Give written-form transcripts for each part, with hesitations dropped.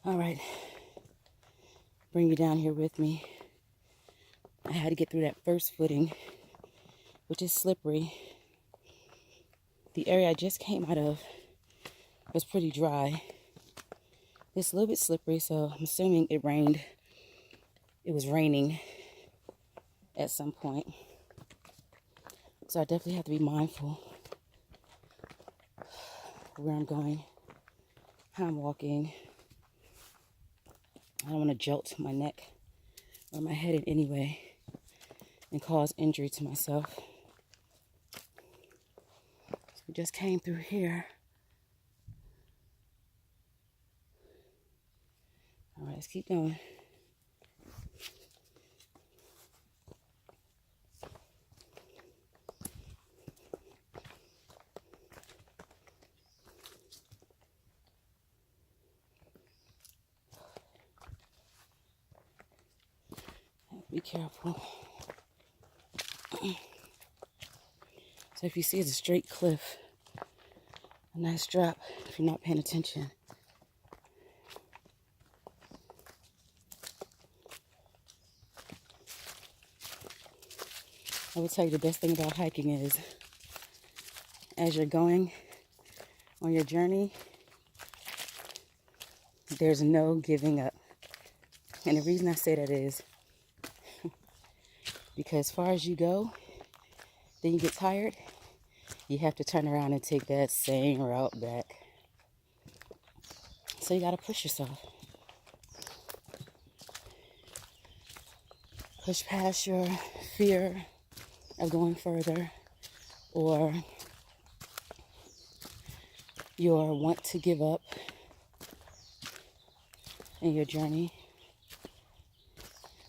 All right, bring you down here with me. I had to get through that first footing, which is slippery. The area I just came out of was pretty dry. It's a little bit slippery, so I'm assuming it rained. It was raining at some point. So I definitely have to be mindful of where I'm going, how I'm walking. I don't want to jolt my neck or my head in any way and cause injury to myself. So we just came through here. All right, let's keep going. Be careful. So if you see it's a straight cliff, a nice drop if you're not paying attention. I will tell you the best thing about hiking is as you're going on your journey, there's no giving up. And the reason I say that is because as far as you go, then you get tired, you have to turn around and take that same route back. So you got to push yourself. Push past your fear of going further or your want to give up in your journey.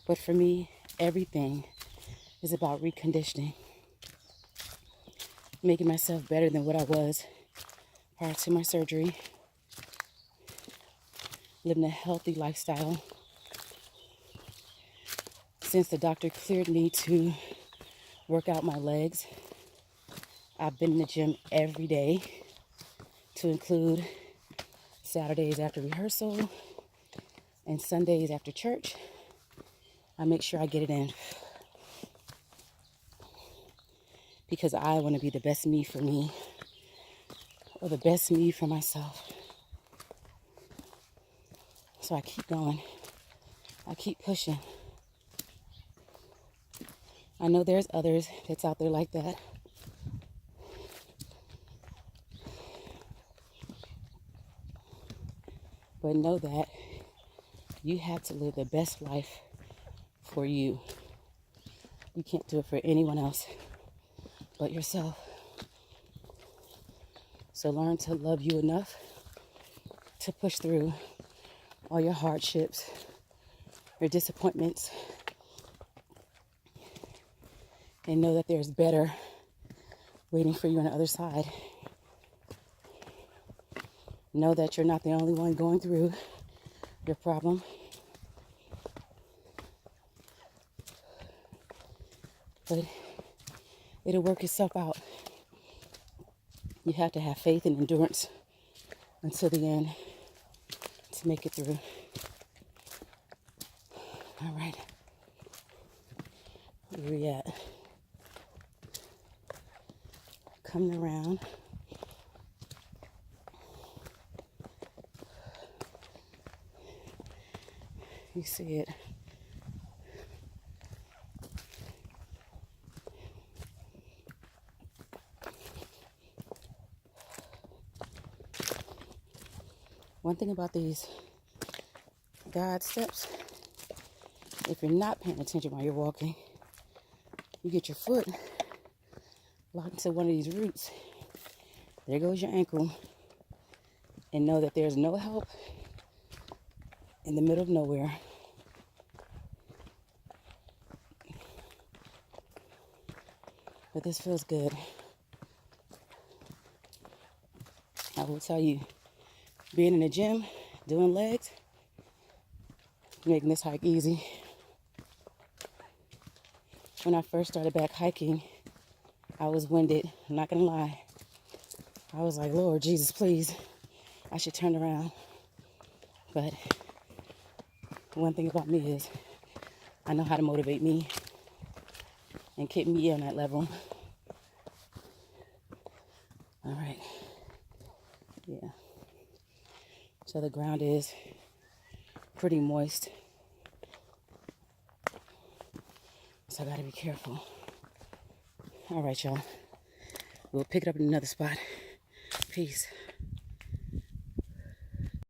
But for me, everything is about reconditioning, making myself better than what I was prior to my surgery, living a healthy lifestyle. Since the doctor cleared me to work out my legs, I've been in the gym every day, to include Saturdays after rehearsal and Sundays after church. I make sure I get it in because I want to be the best me for me, or the best me for myself. So I keep going. I keep pushing. I know there's others that's out there like that. But know that you have to live the best life for you. You can't do it for anyone else but yourself. So learn to love you enough to push through all your hardships, your disappointments, and know that there's better waiting for you on the other side. Know that you're not the only one going through your problem. But it'll work itself out. You have to have faith and endurance until the end to make it through. All right. Where we at? Coming around. You see it. One thing about these guide steps, if you're not paying attention while you're walking, you get your foot locked into one of these roots. There goes your ankle. And know that there's no help in the middle of nowhere. But this feels good. I will tell you, being in the gym, doing legs, making this hike easy. When I first started back hiking, I was winded. I'm not gonna lie. I was like, Lord Jesus, please, I should turn around. But One thing about me is I know how to motivate me and keep me on that level. All right. Yeah. So the ground is pretty moist. So I gotta be careful. All right, y'all. We'll pick it up in another spot. Peace.